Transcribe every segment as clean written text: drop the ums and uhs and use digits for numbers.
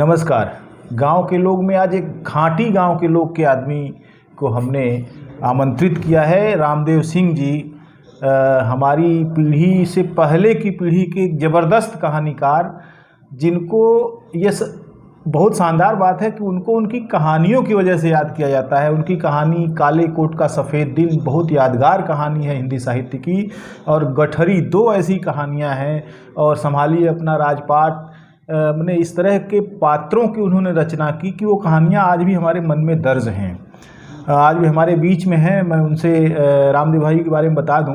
नमस्कार। गांव के लोग में आज एक घाटी गांव के लोग के आदमी को हमने आमंत्रित किया है। रामदेव सिंह जी हमारी पीढ़ी से पहले की पीढ़ी के एक ज़बरदस्त कहानीकार, जिनको ये बहुत शानदार बात है कि उनको उनकी कहानियों की वजह से याद किया जाता है। उनकी कहानी काले कोट का सफ़ेद दिन बहुत यादगार कहानी है हिंदी साहित्य की, और गठरी दो ऐसी कहानियां हैं, और संभालिए अपना राजपाट ने इस तरह के पात्रों की उन्होंने रचना की कि वो कहानियाँ आज भी हमारे मन में दर्ज हैं, आज भी हमारे बीच में हैं। मैं उनसे रामदेव भाई के बारे में बता दूं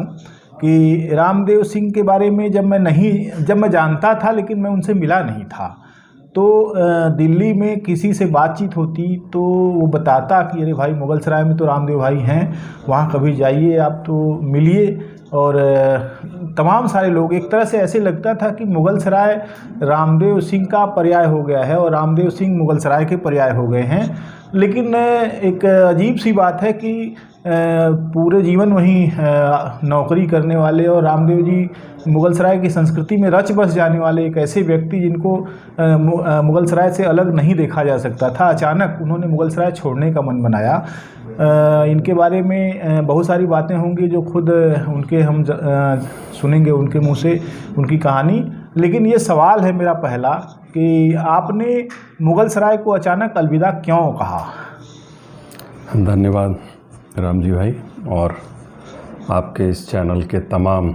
कि रामदेव सिंह के बारे में जब मैं जानता था, लेकिन मैं उनसे मिला नहीं था, तो दिल्ली में किसी से बातचीत होती तो वो बताता कि अरे भाई मुगलसराय में तो रामदेव भाई हैं, वहाँ कभी जाइए आप तो मिलिए। और तमाम सारे लोग, एक तरह से ऐसे लगता था कि मुगलसराय रामदेव सिंह का पर्याय हो गया है और रामदेव सिंह मुगलसराय के पर्याय हो गए हैं। लेकिन एक अजीब सी बात है कि पूरे जीवन वहीं नौकरी करने वाले और रामदेव जी मुगलसराय की संस्कृति में रच बस जाने वाले एक ऐसे व्यक्ति जिनको मुगलसराय से अलग नहीं देखा जा सकता था, अचानक उन्होंने मुगलसराय छोड़ने का मन बनाया। इनके बारे में बहुत सारी बातें होंगी जो खुद उनके हम सुनेंगे उनके मुंह से उनकी कहानी। लेकिन ये सवाल है मेरा पहला कि आपने मुगलसराय को अचानक अलविदा क्यों कहा? धन्यवाद राम जी भाई, और आपके इस चैनल के तमाम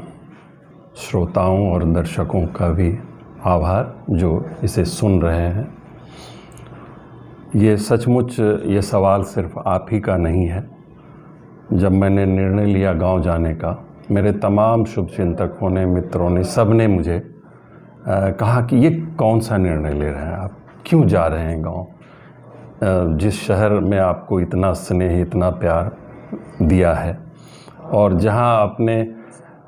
श्रोताओं और दर्शकों का भी आभार जो इसे सुन रहे हैं। ये सचमुच ये सवाल सिर्फ आप ही का नहीं है। जब मैंने निर्णय लिया गांव जाने का, मेरे तमाम शुभचिंतकों ने, मित्रों ने, सब ने मुझे कहा कि ये कौन सा निर्णय ले रहे हैं आप, क्यों जा रहे हैं गांव, जिस शहर में आपको इतना स्नेह, इतना प्यार दिया है, और जहां आपने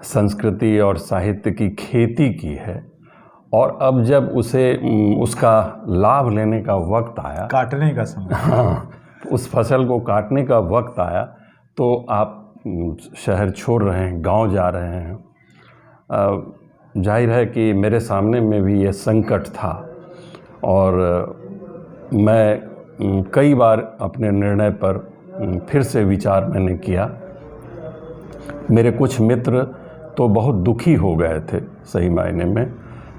संस्कृति और साहित्य की खेती की है, और अब जब उसका लाभ लेने का वक्त आया, काटने का समय, हाँ, उस फसल को काटने का वक्त आया, तो आप शहर छोड़ रहे हैं, गांव जा रहे हैं। जाहिर है कि मेरे सामने में भी ये संकट था, और मैं कई बार अपने निर्णय पर फिर से विचार मैंने किया। मेरे कुछ मित्र तो बहुत दुखी हो गए थे सही मायने में,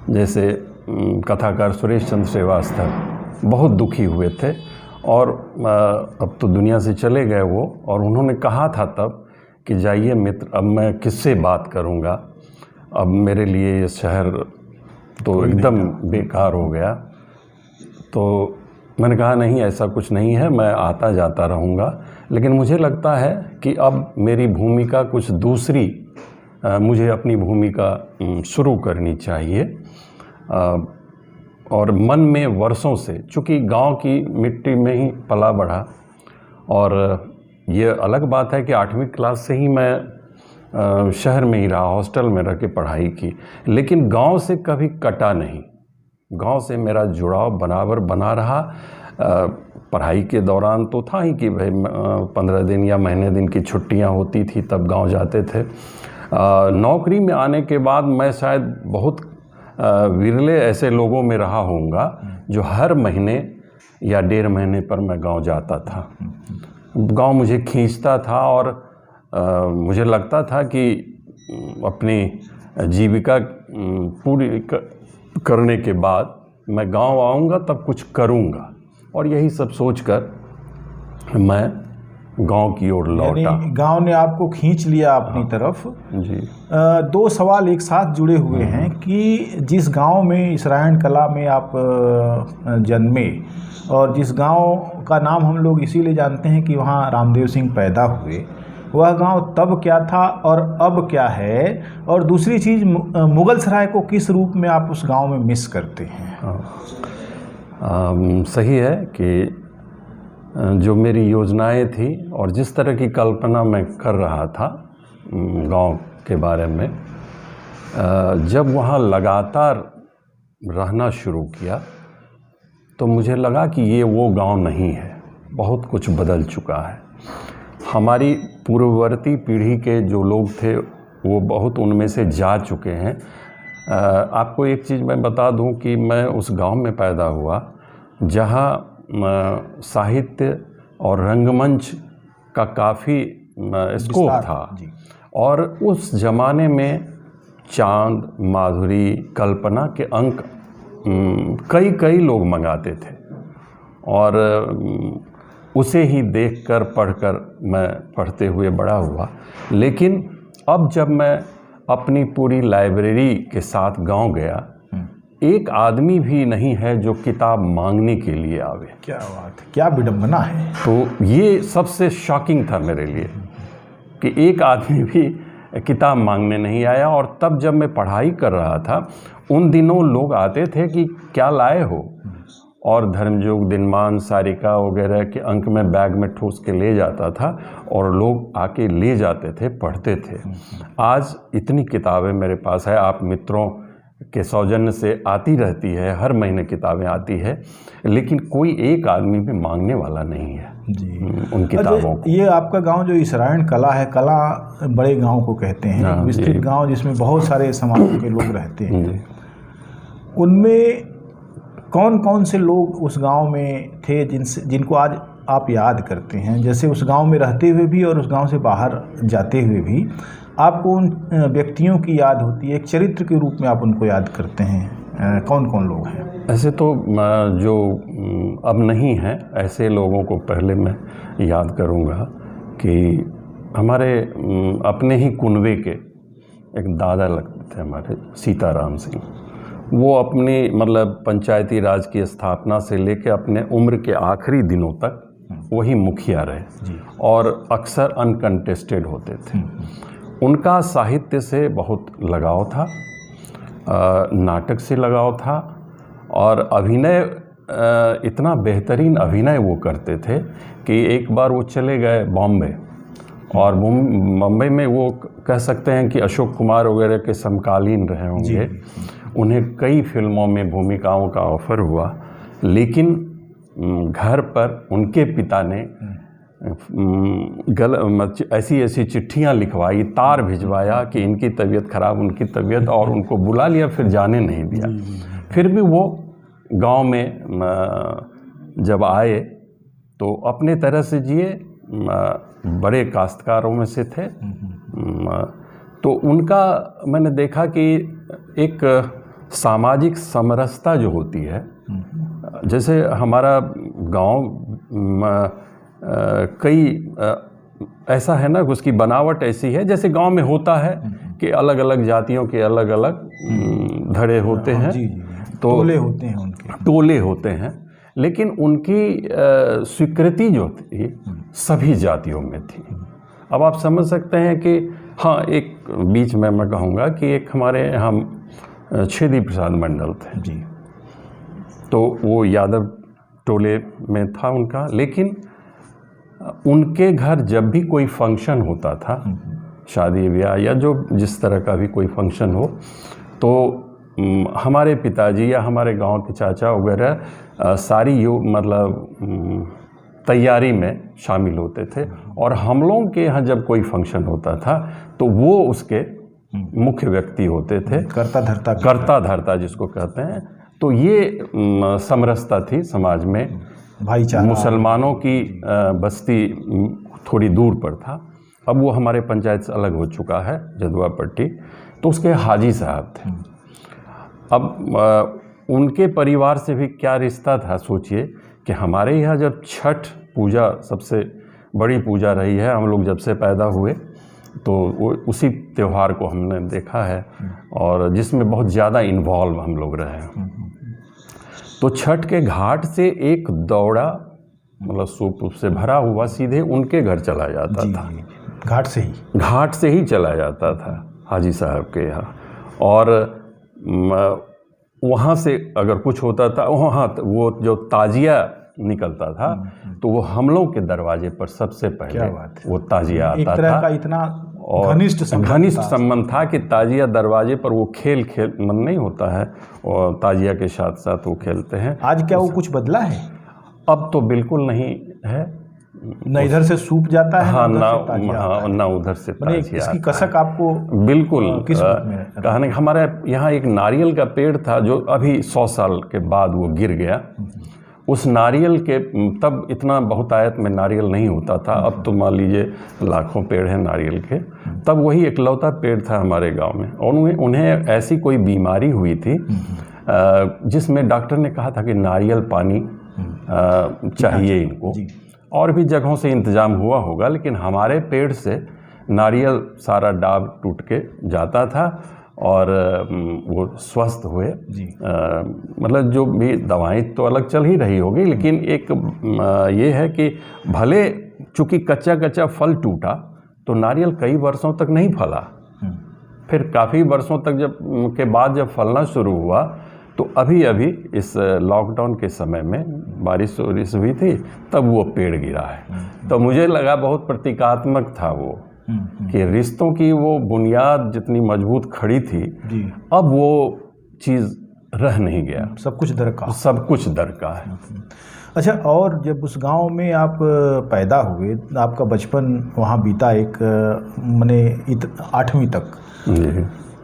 जैसे कथाकार सुरेश चंद्र श्रीवास्तव बहुत दुखी हुए थे, और अब तो दुनिया से चले गए वो, और उन्होंने कहा था तब कि जाइए मित्र, अब मैं किससे बात करूँगा, अब मेरे लिए ये शहर तो एकदम बेकार हो गया। तो मैंने कहा नहीं, ऐसा कुछ नहीं है, मैं आता जाता रहूँगा, लेकिन मुझे लगता है कि अब मेरी भूमिका कुछ दूसरी, मुझे अपनी भूमिका शुरू करनी चाहिए। और मन में वर्षों से, चूँकि गांव की मिट्टी में ही पला बढ़ा, और ये अलग बात है कि 8वीं क्लास से ही मैं शहर में ही रहा, हॉस्टल में रह के पढ़ाई की, लेकिन गांव से कभी कटा नहीं। गांव से मेरा जुड़ाव बराबर बना रहा। पढ़ाई के दौरान तो था ही कि भाई 15 दिन या महीने दिन की छुट्टियां होती थी तब गांव जाते थे। नौकरी में आने के बाद मैं शायद बहुत विरले ऐसे लोगों में रहा होऊंगा जो हर महीने या 1.5 महीने पर मैं गांव जाता था। गांव मुझे खींचता था, और मुझे लगता था कि अपनी जीविका पूरी करने के बाद मैं गांव आऊँगा तब कुछ करूँगा, और यही सब सोचकर मैं गांव की ओर लौटा। गांव ने आपको खींच लिया अपनी तरफ जी। 2 सवाल एक साथ जुड़े हुए हैं कि जिस गांव में इसराइण कला में आप जन्मे, और जिस गांव का नाम हम लोग इसीलिए जानते हैं कि वहाँ रामदेव सिंह पैदा हुए, वह गांव तब क्या था और अब क्या है? और दूसरी चीज़, मुगलसराय को किस रूप में आप उस गांव में मिस करते हैं? सही है कि जो मेरी योजनाएं थी और जिस तरह की कल्पना मैं कर रहा था गांव के बारे में, जब वहाँ लगातार रहना शुरू किया तो मुझे लगा कि ये वो गांव नहीं है, बहुत कुछ बदल चुका है। हमारी पूर्ववर्ती पीढ़ी के जो लोग थे वो बहुत उनमें से जा चुके हैं। आपको एक चीज़ मैं बता दूं कि मैं उस गांव में पैदा हुआ जहाँ साहित्य और रंगमंच का काफ़ी स्कोप था। और उस ज़माने में चांद, माधुरी, कल्पना के अंक कई कई लोग मंगाते थे और उसे ही देखकर पढ़कर मैं पढ़ते हुए बड़ा हुआ। लेकिन अब जब मैं अपनी पूरी लाइब्रेरी के साथ गांव गया, एक आदमी भी नहीं है जो किताब मांगने के लिए आवे। क्या बात है, क्या विडंबना है। तो ये सबसे शॉकिंग था मेरे लिए कि एक आदमी भी किताब मांगने नहीं आया। और तब जब मैं पढ़ाई कर रहा था, उन दिनों लोग आते थे कि क्या लाए हो, और धर्मयुग, दिनमान, सारिका वगैरह के अंक में बैग में ठूस के ले जाता था और लोग आके ले जाते थे, पढ़ते थे। आज इतनी किताबें मेरे पास है, आप मित्रों के सौजन्य से आती रहती है, हर महीने किताबें आती है, लेकिन कोई एक आदमी भी मांगने वाला नहीं है जी उन किताबों को। ये आपका गांव जो इसराइण कला है, कला बड़े गांव को कहते हैं, विस्तृत गांव जिसमें बहुत सारे समाजों के लोग रहते हैं, उनमें कौन कौन से लोग उस गांव में थे जिनको आज आप याद करते हैं? जैसे उस गांव में रहते हुए भी और उस गांव से बाहर जाते हुए भी आपको उन व्यक्तियों की याद होती है, एक चरित्र के रूप में आप उनको याद करते हैं। कौन कौन लोग हैं? ऐसे तो जो अब नहीं हैं, ऐसे लोगों को पहले मैं याद करूंगा कि हमारे अपने ही कुनबे के एक दादा लगते थे हमारे, सीताराम सिंह। वो अपनी मतलब पंचायती राज की स्थापना से लेकर अपने उम्र के आखिरी दिनों तक वही मुखिया रहे और अक्सर अनकंटेस्टेड होते थे। उनका साहित्य से बहुत लगाव था, नाटक से लगाव था, और अभिनय, इतना बेहतरीन अभिनय वो करते थे कि एक बार वो चले गए बॉम्बे, और बॉम्बे में वो कह सकते हैं कि अशोक कुमार वगैरह के समकालीन रहे होंगे। उन्हें कई फिल्मों में भूमिकाओं का ऑफ़र हुआ, लेकिन घर पर उनके पिता ने ऐसी ऐसी चिट्ठियां लिखवाई, तार भिजवाया कि इनकी तबीयत ख़राब, उनकी तबीयत, और उनको बुला लिया, फिर जाने नहीं दिया। फिर भी वो गांव में जब आए तो अपने तरह से जिए, बड़े काश्तकारों में से थे। तो उनका मैंने देखा कि एक सामाजिक समरसता जो होती है, जैसे हमारा गांव कई ऐसा है ना, उसकी बनावट ऐसी है जैसे गांव में होता है कि अलग अलग जातियों के अलग अलग धड़े होते हैं, तो टोले होते हैं, उनके टोले होते हैं, लेकिन उनकी स्वीकृति जो थी सभी जातियों में थी। अब आप समझ सकते हैं कि हाँ, एक बीच में मैं कहूँगा कि एक हमारे यहाँ छेदी प्रसाद मंडल थे जी, तो वो यादव टोले में था उनका, लेकिन उनके घर जब भी कोई फंक्शन होता था, शादी ब्याह या जो जिस तरह का भी कोई फंक्शन हो, तो हमारे पिताजी या हमारे गांव के चाचा वगैरह सारी मतलब तैयारी में शामिल होते थे। और हम लोगों के यहाँ जब कोई फंक्शन होता था तो वो उसके मुख्य व्यक्ति होते थे, कर्ता धर्ता जिसको कहते हैं। तो ये समरसता थी समाज में, भाईचारा। मुसलमानों की बस्ती थोड़ी दूर पर था, अब वो हमारे पंचायत से अलग हो चुका है, जदुआ पट्टी। तो उसके हाजी साहब थे। अब उनके परिवार से भी क्या रिश्ता था, सोचिए कि हमारे यहाँ जब छठ पूजा सबसे बड़ी पूजा रही है, हम लोग जब से पैदा हुए, तो वो उसी त्यौहार को हमने देखा है और जिसमें बहुत ज़्यादा इन्वॉल्व हम लोग रहे हैं। तो छठ के घाट से एक दौड़ा मतलब सूप से भरा हुआ सीधे उनके घर चला जाता था, घाट से ही चला जाता था हाजी साहब के यहाँ। और वहाँ से अगर कुछ होता था, वहाँ वो जो ताजिया निकलता था तो वो हम लोग के दरवाजे पर सबसे पहले वो ताजिया आता था। एक तरह का इतना घनिष्ठ संबंध था कि ताजिया दरवाजे पर वो खेल मन नहीं होता है, और ताजिया के साथ साथ वो खेलते हैं। आज क्या वो कुछ बदला है? अब तो बिल्कुल नहीं है, न इधर से सूप जाता है, हाँ ना उधर से ताजिया। इसकी कसक आपको बिल्कुल कहने, हमारे यहाँ एक नारियल का पेड़ था जो अभी 100 साल के बाद वो गिर गया। उस नारियल के तब इतना बहुतायत में नारियल नहीं होता था। अब तो मान लीजिए लाखों पेड़ हैं नारियल के, तब वही इकलौता पेड़ था हमारे गांव में। और उन्हें ऐसी कोई बीमारी हुई थी जिसमें डॉक्टर ने कहा था कि नारियल पानी चाहिए इनको। और भी जगहों से इंतज़ाम हुआ होगा, लेकिन हमारे पेड़ से नारियल सारा डाब टूट के जाता था और वो स्वस्थ हुए। मतलब जो भी दवाएं तो अलग चल ही रही होगी, लेकिन एक ये है कि भले चूँकि कच्चा कच्चा फल टूटा तो नारियल कई वर्षों तक नहीं फला। फिर काफ़ी वर्षों तक के बाद जब फलना शुरू हुआ तो अभी इस लॉकडाउन के समय में बारिश हुई थी, तब वो पेड़ गिरा है। तो मुझे लगा बहुत प्रतीकात्मक था वो, कि रिश्तों की वो बुनियाद जितनी मजबूत खड़ी थी, अब वो चीज़ रह नहीं गया। सब कुछ दरका है। अच्छा, और जब उस गांव में आप पैदा हुए, आपका बचपन वहाँ बीता, एक माने 8वीं तक,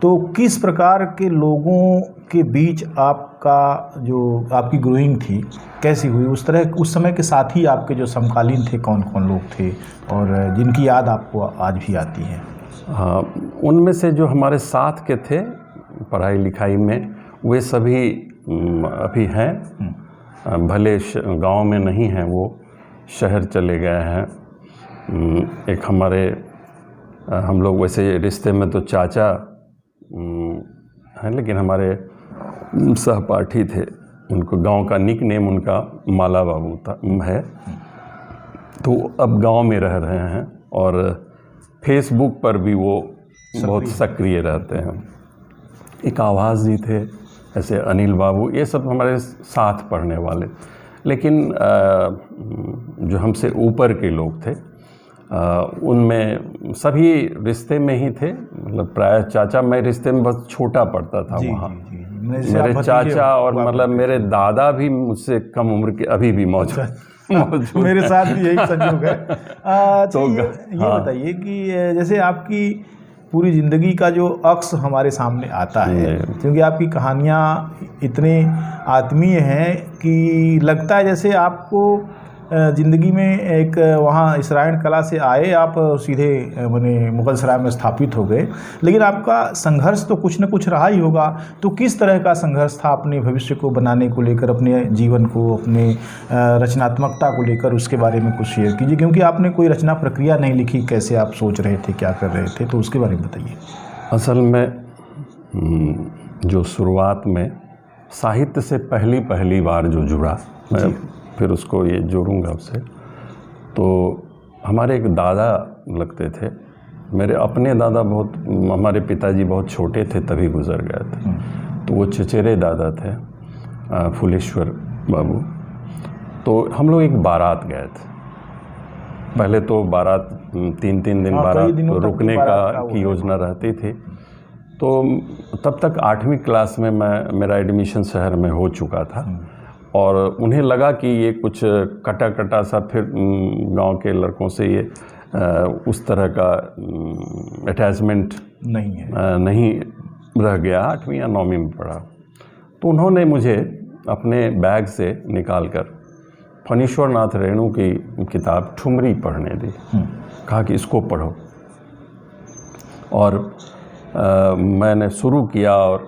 तो किस प्रकार के लोगों के बीच आपकी ग्रोइंग थी, कैसी हुई? उस समय के साथी आपके जो समकालीन थे, कौन कौन लोग थे और जिनकी याद आपको आज भी आती है? हाँ, उनमें से जो हमारे साथ के थे पढ़ाई लिखाई में, वे सभी अभी हैं। भले गांव में नहीं हैं, वो शहर चले गए हैं। एक हम लोग वैसे रिश्ते में तो चाचा हैं, लेकिन हमारे सहपाठी थे, उनको गांव का निक नेम उनका माला बाबू है। तो अब गांव में रह रहे हैं और फेसबुक पर भी वो बहुत सक्रिय रहते हैं। एक आवाज़ जी थे ऐसे, अनिल बाबू, ये सब हमारे साथ पढ़ने वाले। लेकिन जो हमसे ऊपर के लोग थे उनमें सभी रिश्ते में ही थे। मतलब प्राय चाचा, मैं रिश्ते में बस छोटा पड़ता था वहाँ। मेरे चाचा और मतलब मेरे दादा भी मुझसे कम उम्र के अभी भी मौजूद मेरे साथ भी यही संयोग है। तो ये बताइए कि जैसे आपकी पूरी ज़िंदगी का जो अक्स हमारे सामने आता है, क्योंकि आपकी कहानियाँ इतने आत्मीय हैं कि लगता है जैसे आपको ज़िंदगी में एक वहाँ इसराइल कला से आए, आप सीधे माने मुगल सराय में स्थापित हो गए, लेकिन आपका संघर्ष तो कुछ न कुछ रहा ही होगा। तो किस तरह का संघर्ष था अपने भविष्य को बनाने को लेकर, अपने जीवन को, अपने रचनात्मकता को लेकर? उसके बारे में कुछ शेयर कीजिए, क्योंकि आपने कोई रचना प्रक्रिया नहीं लिखी, कैसे आप सोच रहे थे, क्या कर रहे थे, तो उसके बारे में बताइए। असल में जो शुरुआत में साहित्य से पहली बार जो जुड़ा, मैं फिर उसको ये जोड़ूंगा उससे, तो हमारे एक दादा लगते थे। मेरे अपने दादा हमारे पिताजी बहुत छोटे थे तभी गुजर गए थे। तो वो चचेरे दादा थे, फुलेश्वर बाबू। तो हम लोग एक बारात गए थे। पहले तो बारात 3 दिन बारात रुकने की योजना रहती थी। तो तब तक 8वीं क्लास में मेरा एडमिशन शहर में हो चुका था और उन्हें लगा कि ये कुछ कटा सा फिर गांव के लड़कों से ये उस तरह का अटैचमेंट नहीं रह गया। 8वीं या 9वीं में पढ़ा तो उन्होंने मुझे अपने बैग से निकालकर फणीश्वर नाथ रेणु की किताब ठुमरी पढ़ने दी। कहा कि इसको पढ़ो। और मैंने शुरू किया और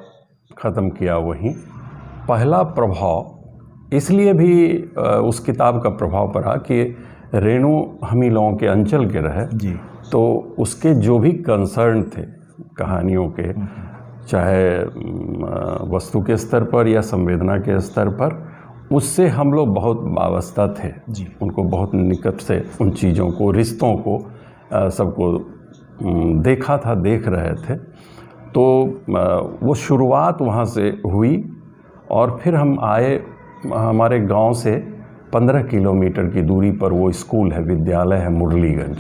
ख़त्म किया वहीं। पहला प्रभाव इसलिए भी उस किताब का प्रभाव पड़ा कि रेणु हम ही लोगों के अंचल के रहे जी। तो उसके जो भी कंसर्न थे कहानियों के, चाहे वस्तु के स्तर पर या संवेदना के स्तर पर, उससे हम लोग बहुत वाबस्ता थे जी। उनको बहुत निकट से उन चीज़ों को, रिश्तों को, सबको देखा था, देख रहे थे। तो वो शुरुआत वहाँ से हुई और फिर हम आए। हमारे गांव से 15 किलोमीटर की दूरी पर वो स्कूल है, विद्यालय है, मुरलीगंज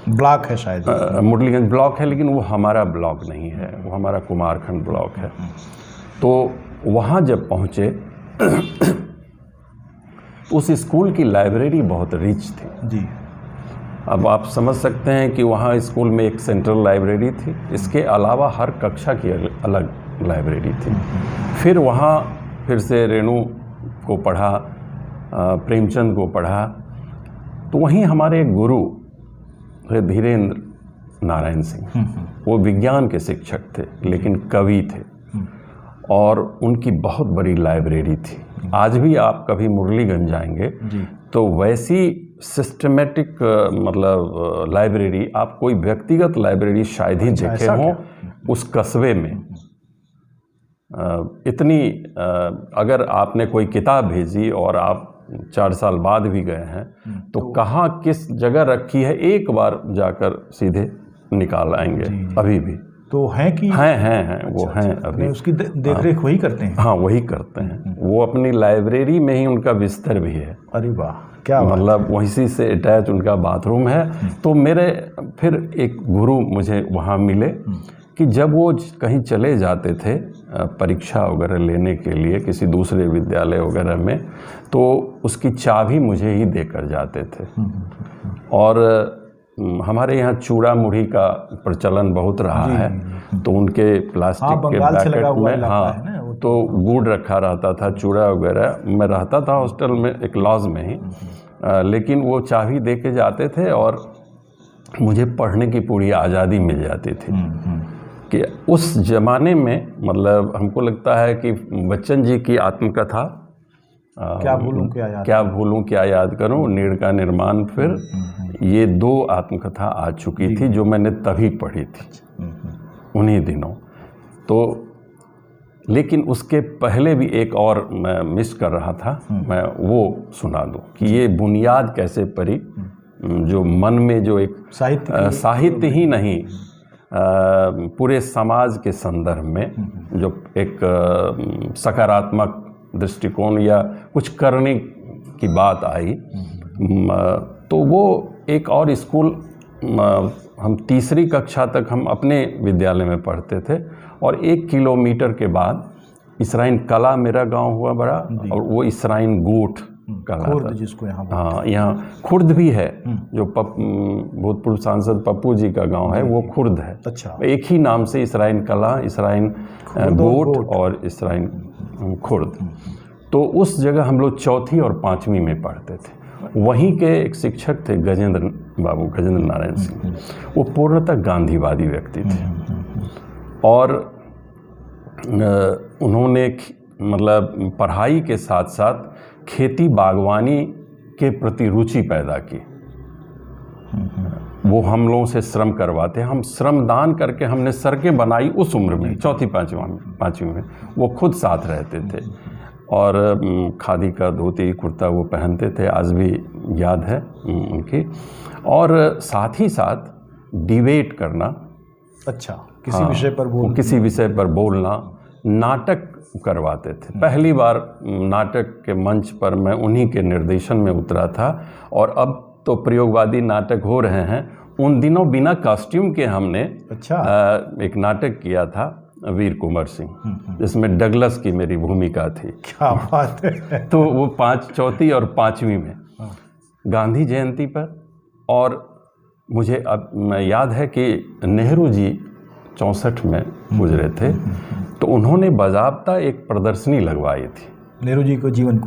ब्लॉक है शायद। मुरलीगंज ब्लॉक है, लेकिन वो हमारा ब्लॉक नहीं है, वो हमारा कुमारखंड ब्लॉक है। तो वहाँ जब पहुँचे उस स्कूल की लाइब्रेरी बहुत रिच थी जी। अब आप समझ सकते हैं कि वहाँ स्कूल में एक सेंट्रल लाइब्रेरी थी, इसके अलावा हर कक्षा की अलग लाइब्रेरी थी। फिर वहाँ फिर से रेणु को पढ़ा, प्रेमचंद को पढ़ा। तो वहीं हमारे एक गुरु थे धीरेन्द्र नारायण सिंह, वो विज्ञान के शिक्षक थे लेकिन कवि थे और उनकी बहुत बड़ी लाइब्रेरी थी। आज भी आप कभी मुरलीगंज जाएंगे तो वैसी सिस्टमेटिक मतलब लाइब्रेरी, आप कोई व्यक्तिगत लाइब्रेरी शायद ही देखे हों उस कस्बे में। इतनी अगर आपने कोई किताब भेजी और आप 4 साल बाद भी गए हैं तो कहाँ किस जगह रखी है एक बार जाकर सीधे निकाल आएंगे। अभी भी तो हैं कि हैं वो हैं अभी। उसकी देखरेख वही करते हैं? हाँ, वही करते हैं। वो अपनी लाइब्रेरी में ही उनका बिस्तर भी है। अरे वाह, क्या मतलब वहीं से अटैच उनका बाथरूम है। तो मेरे फिर एक गुरु मुझे वहाँ मिले कि जब वो कहीं चले जाते थे परीक्षा वगैरह लेने के लिए किसी दूसरे विद्यालय वगैरह में, तो उसकी चाबी मुझे ही देकर जाते थे। और हमारे यहाँ चूड़ा मुढ़ी का प्रचलन बहुत रहा है, तो उनके प्लास्टिक के पैकेट में तो गुड़ रखा रहता था, चूड़ा वगैरह। मैं रहता था हॉस्टल में एक लॉज में ही, लेकिन वो चाबी दे के जाते थे और मुझे पढ़ने की पूरी आज़ादी मिल जाती थी। कि उस ज़माने में मतलब हमको लगता है कि बच्चन जी की आत्मकथा क्या भूलूं क्या याद करूं, नीड़ का निर्माण, फिर ये 2 आत्मकथा आ चुकी थी जो मैंने तभी पढ़ी थी उन्हीं दिनों। तो लेकिन उसके पहले भी एक और मैं मिस कर रहा था, मैं वो सुना दूं कि ये बुनियाद कैसे पड़ी, जो मन में जो एक साहित्य ही नहीं पूरे समाज के संदर्भ में जो एक सकारात्मक दृष्टिकोण या कुछ करने की बात आई। तो वो एक और स्कूल, हम 3री कक्षा तक हम अपने विद्यालय में पढ़ते थे और 1 किलोमीटर के बाद इसराइन कला मेरा गांव हुआ बड़ा, और वो इसराइन गोठ खुर्द जिसको यहाँ, हाँ यहाँ खुर्द भी है, जो भूतपूर्व सांसद पप्पू जी का गांव है वो खुर्द है। अच्छा, एक ही नाम से इसराइन कला, इसराइन गोठ और इसराइन खुर्द। तो उस जगह हम लोग 4वीं और 5वीं में पढ़ते थे। वहीं के एक शिक्षक थे गजेंद्र नारायण सिंह, वो पूर्णतः गांधीवादी व्यक्ति थे और उन्होंने मतलब पढ़ाई के साथ साथ खेती बागवानी के प्रति रुचि पैदा की। वो हम लोगों से श्रम करवाते, हम श्रम दान करके हमने सड़कें बनाई उस उम्र में, 4वीं 5वीं में। वो खुद साथ रहते थे और खादी का धोती कुर्ता वो पहनते थे, आज भी याद है उनकी। और साथ ही साथ डिबेट करना, अच्छा, किसी विषय पर बोलना, नाटक करवाते थे। पहली बार नाटक के मंच पर मैं उन्हीं के निर्देशन में उतरा था, और अब तो प्रयोगवादी नाटक हो रहे हैं। उन दिनों बिना कॉस्ट्यूम के हमने एक नाटक किया था वीर कुंवर सिंह, जिसमें डगलस की मेरी भूमिका थी। क्या बात है। तो वो 4वीं और 5वीं में गांधी जयंती पर, और मुझे अब याद है कि नेहरू जी 64 में गुजरे थे, तो उन्होंने बाज़ाब्ता एक प्रदर्शनी लगवाई थी नेहरू जी को जीवन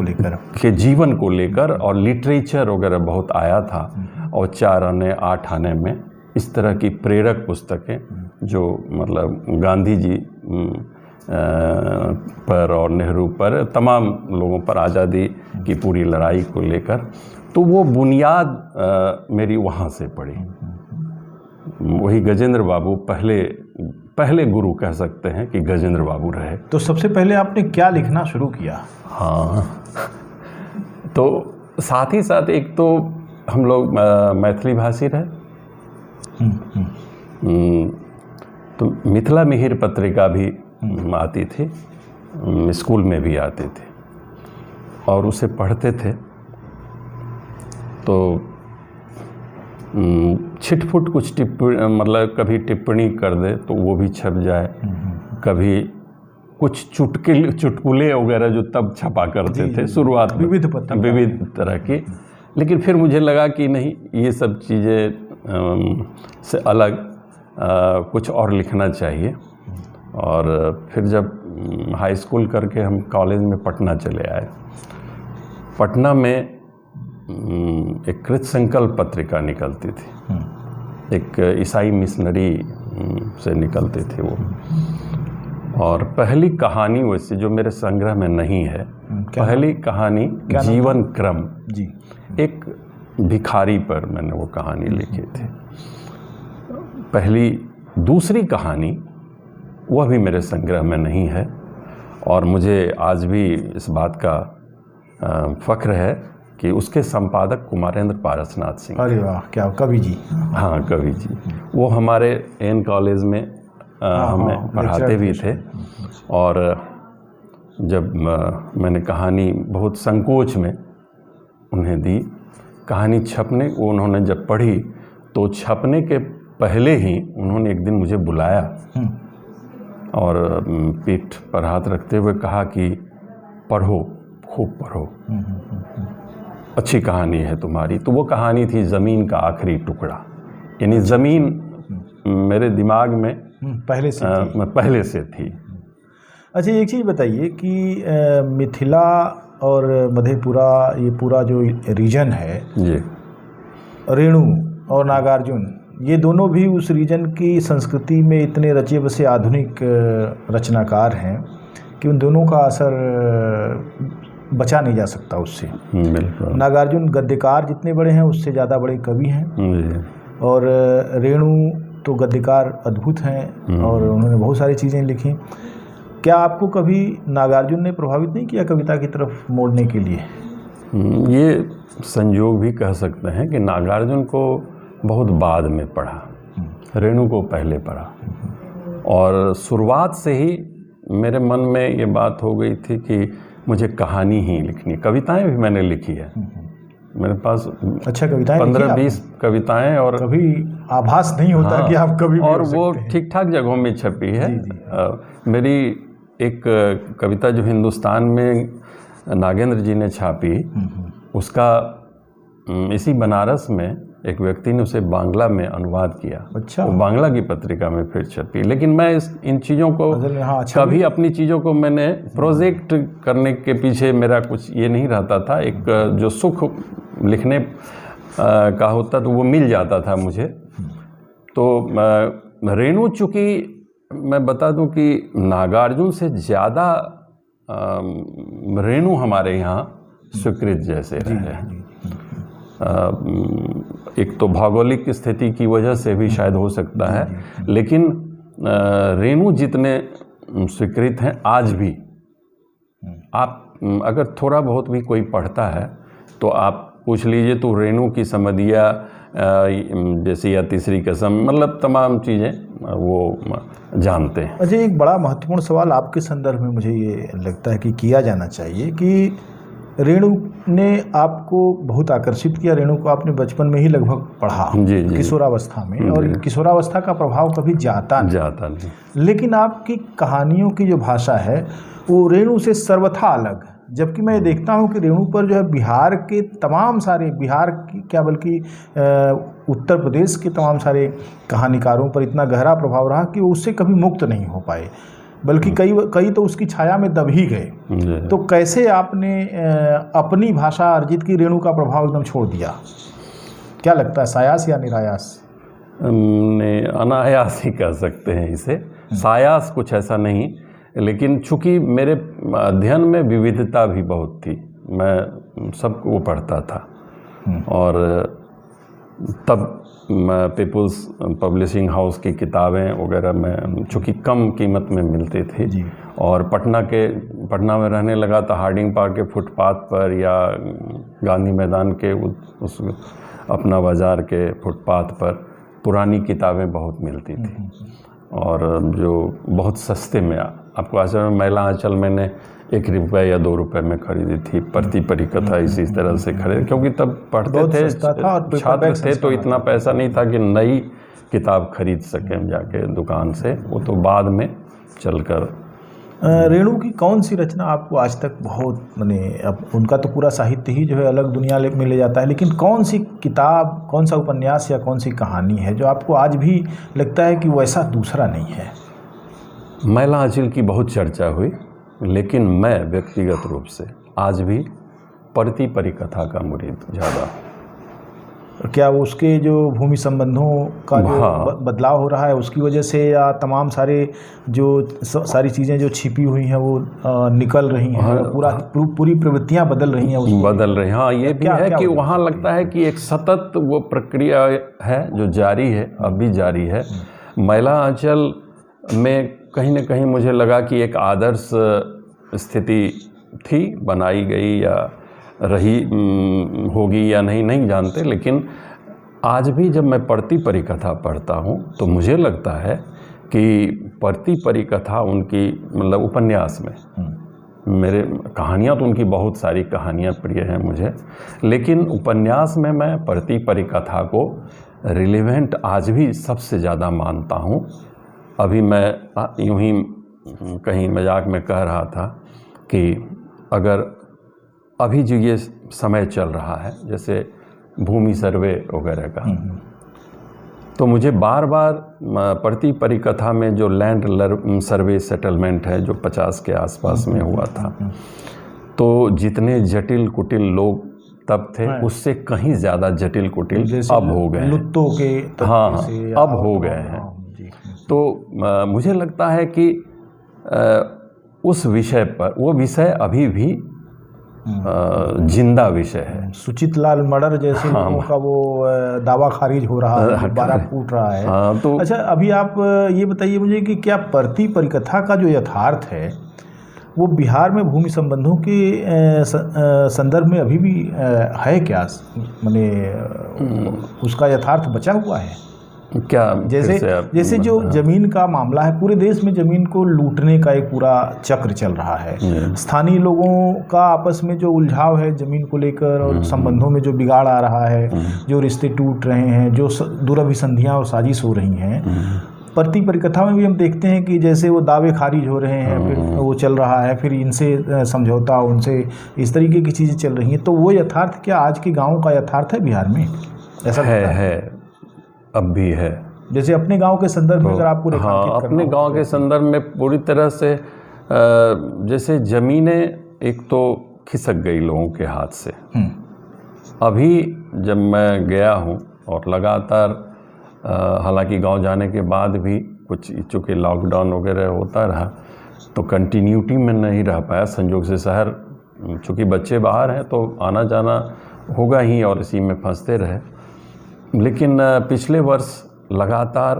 को लेकर, और लिटरेचर वगैरह बहुत आया था, और 4 आने 8 आने में इस तरह की प्रेरक पुस्तकें जो मतलब गांधी जी पर और नेहरू पर, तमाम लोगों पर आज़ादी की पूरी लड़ाई को लेकर। तो वो बुनियाद मेरी वहाँ से पड़ी। वही गजेंद्र बाबू पहले गुरु कह सकते हैं कि गजेंद्र बाबू रहे। तो सबसे पहले आपने क्या लिखना शुरू किया? हाँ, तो साथ ही साथ एक तो हम लोग मैथिली भाषी रहे, तो मिथिला मिहिर पत्रिका भी आती थी, स्कूल में भी आती थी, और उसे पढ़ते थे। तो छिटफुट कुछ मतलब कभी टिप्पणी कर दे तो वो भी छप जाए, कभी कुछ चुटकुले वगैरह जो तब छपा करते थे शुरुआत में, विविध तरह की। लेकिन फिर मुझे लगा कि नहीं, ये सब चीज़ें से अलग कुछ और लिखना चाहिए। और फिर जब हाई स्कूल करके हम कॉलेज में पटना चले आए, पटना में एक कृत संकल्प पत्रिका निकलती थी, एक ईसाई मिशनरी से निकलते थे वो। और पहली कहानी वैसे जो मेरे संग्रह में नहीं है, पहली कहानी जीवन क्रम जी, एक भिखारी पर मैंने वो कहानी लिखी थी। पहली दूसरी कहानी वह भी मेरे संग्रह में नहीं है, और मुझे आज भी इस बात का फ़ख्र है कि उसके संपादक कुमारेंद्र पारसनाथ सिंह। अरे वाह, क्या कवि जी। हाँ, कवि जी। वो हमारे एन कॉलेज में हमें पढ़ाते भी थे। और जब मैंने कहानी बहुत संकोच में उन्हें दी, कहानी छपने वो उन्होंने जब पढ़ी तो छपने के पहले ही उन्होंने एक दिन मुझे बुलाया और पीठ पर हाथ रखते हुए कहा कि पढ़ो, खूब पढ़ो, अच्छी कहानी है तुम्हारी। तो वो कहानी थी ज़मीन का आखिरी टुकड़ा। यानी ज़मीन मेरे दिमाग में पहले से थी। अच्छा, एक चीज़ बताइए कि मिथिला और मधेपुरा, ये पूरा जो रीजन है जी, रेणु और नागार्जुन, ये दोनों भी उस रीजन की संस्कृति में इतने रचे बसे आधुनिक रचनाकार हैं कि उन दोनों का असर बचा नहीं जा सकता उससे। बिल्कुल। नागार्जुन गद्यकार जितने बड़े हैं उससे ज़्यादा बड़े कवि हैं, और रेणु तो गद्यकार अद्भुत हैं और उन्होंने बहुत सारी चीज़ें लिखी। क्या आपको कभी नागार्जुन ने प्रभावित नहीं किया कविता की तरफ मोड़ने के लिए? ये संयोग भी कह सकते हैं कि नागार्जुन को बहुत बाद में पढ़ा, रेणु को पहले पढ़ा, और शुरुआत से ही मेरे मन में ये बात हो गई थी कि मुझे कहानी ही लिखनी। कविताएं भी मैंने लिखी है, मेरे पास अच्छा कविताएं 15-20 कविताएं, और कभी आभास नहीं होता। हाँ, कि आप कभी भी और वो ठीक ठाक जगहों में छपी है। जी। मेरी एक कविता जो हिंदुस्तान में नागेंद्र जी ने छापी, उसका इसी बनारस में एक व्यक्ति ने उसे बांग्ला में अनुवाद किया। अच्छा। वो बांग्ला की पत्रिका में फिर छपी। लेकिन मैं इन चीज़ों को कभी अपनी चीज़ों को मैंने प्रोजेक्ट करने के पीछे मेरा कुछ ये नहीं रहता था। एक जो सुख लिखने का होता तो वो मिल जाता था मुझे। तो रेणु, चूँकि मैं बता दूं कि नागार्जुन से ज़्यादा रेणु हमारे यहाँ स्वीकृत जैसे है। एक तो भौगोलिक स्थिति की वजह से भी शायद हो सकता है, लेकिन रेणु जितने स्वीकृत हैं आज भी, आप अगर थोड़ा बहुत भी कोई पढ़ता है तो आप पूछ लीजिए तो रेणु की समधिया जैसे या तीसरी कसम, मतलब तमाम चीज़ें वो जानते हैं। अच्छा, एक बड़ा महत्वपूर्ण सवाल आपके संदर्भ में मुझे ये लगता है कि किया जाना चाहिए कि रेणु ने आपको बहुत आकर्षित किया। रेणु को आपने बचपन में ही लगभग पढ़ा, किशोरावस्था में, और किशोरावस्था का प्रभाव कभी जाता नहीं। लेकिन आपकी कहानियों की जो भाषा है वो रेणु से सर्वथा अलग। जबकि मैं देखता हूं कि रेणु पर जो है बिहार के तमाम सारे, बिहार की क्या बल्कि उत्तर प्रदेश के तमाम सारे कहानीकारों पर इतना गहरा प्रभाव रहा कि वो उससे कभी मुक्त नहीं हो पाए, बल्कि कई तो उसकी छाया में दब ही गए। तो कैसे आपने अपनी भाषा अर्जित की रेणु का प्रभाव एकदम छोड़ दिया? क्या लगता है, सायास या निरायास? अनायास ही कह सकते हैं इसे, सायास कुछ ऐसा नहीं। लेकिन चूँकि मेरे अध्ययन में विविधता भी बहुत थी, मैं सबको पढ़ता था, और तब पीपुल्स पब्लिशिंग हाउस की किताबें वगैरह में चूँकि कम कीमत में मिलते थे, और पटना में रहने लगा तो हार्डिंग पार्क के फुटपाथ पर या गांधी मैदान के उस अपना बाज़ार के फुटपाथ पर पुरानी किताबें बहुत मिलती थी, और जो बहुत सस्ते में, आपको आश्चर्य में महिला आंचल मैंने 1 रुपये या 2 रुपये में खरीदी थी, प्रति परिकथा इसी तरह से खरीद, क्योंकि तब पढ़ते थे, छात्र थे, तो इतना पैसा नहीं था कि नई किताब खरीद सकें जाके दुकान से। वो तो बाद में चलकर। रेणु की कौन सी रचना आपको आज तक बहुत, माने अब उनका तो पूरा साहित्य ही जो है अलग दुनिया में ले जाता है, लेकिन कौन सी किताब, कौन सा उपन्यास या कौन सी कहानी है जो आपको आज भी लगता है कि वैसा दूसरा नहीं है? महिला आंचल की बहुत चर्चा हुई, लेकिन मैं व्यक्तिगत रूप से आज भी परती परिकथा का मुरीद ज़्यादा। क्या वो उसके जो भूमि संबंधों का जो हाँ। बदलाव हो रहा है उसकी वजह से, या तमाम सारे जो सारी चीज़ें जो छिपी हुई हैं वो निकल रही हैं, हाँ, पूरी प्रवृत्तियां बदल रही हैं उसको? बदल रहे। हाँ, ये भी है कि वजह वहाँ हो लगता है कि एक सतत वो प्रक्रिया है जो जारी है, अब भी जारी है। महिला अंचल में कहीं न कहीं मुझे लगा कि एक आदर्श स्थिति थी, बनाई गई या रही होगी या नहीं जानते, लेकिन आज भी जब मैं परती परिकथा पढ़ता हूँ तो मुझे लगता है कि परती परिकथा उनकी, मतलब उपन्यास में, मेरे कहानियाँ तो उनकी बहुत सारी कहानियाँ प्रिय हैं मुझे, लेकिन उपन्यास में मैं परती परिकथा को रिलेवेंट आज भी सबसे ज़्यादा मानता हूँ। अभी मैं यूं ही कहीं मजाक में कह रहा था कि अगर अभी जो ये समय चल रहा है जैसे भूमि सर्वे वगैरह का, तो मुझे बार बार परती परिकथा में जो लैंड सर्वे सेटलमेंट है जो 50 के आसपास में हुआ था, तो जितने जटिल कुटिल लोग तब थे उससे कहीं ज़्यादा जटिल कुटिल अब हो गए हैं, लुत्तों के हाँ अब हो गए हैं। तो मुझे लगता है कि उस विषय पर, वो विषय अभी भी जिंदा विषय है। सुचित लाल मर्डर जैसे लोगों का वो दावा खारिज हो रहा है, दोबारा फूट रहा है। हाँ, तो अच्छा, अभी आप ये बताइए मुझे कि क्या परती परिकथा का जो यथार्थ है वो बिहार में भूमि संबंधों के संदर्भ में अभी भी है क्या? माने उसका यथार्थ बचा हुआ है क्या? जैसे जो जमीन का मामला है, पूरे देश में जमीन को लूटने का एक पूरा चक्र चल रहा है। स्थानीय लोगों का आपस में जो उलझाव है जमीन को लेकर और संबंधों में जो बिगाड़ आ रहा है, जो रिश्ते टूट रहे हैं, जो दुरभिसंधियां और साजिश हो रही हैं, परती परिकथा में भी हम देखते हैं कि जैसे वो दावे खारिज हो रहे हैं, फिर वो चल रहा है, फिर इनसे समझौता, उनसे इस तरीके की चीज़ें चल रही हैं। तो वो यथार्थ क्या आज के गाँव का यथार्थ है बिहार में? ऐसा है अब भी है। जैसे अपने गांव के संदर्भ में अगर आपको रेखांकित करना हो, अपने गांव के संदर्भ में पूरी तरह से जैसे ज़मीनें एक तो खिसक गई लोगों के हाथ से। अभी जब मैं गया हूं और लगातार, हालांकि गांव जाने के बाद भी कुछ, चूँकि लॉकडाउन वगैरह होता रहा तो कंटिन्यूटी में नहीं रह पाया, संयोग से शहर, चूँकि बच्चे बाहर हैं तो आना जाना होगा ही और इसी में फंसते रहे। लेकिन पिछले वर्ष लगातार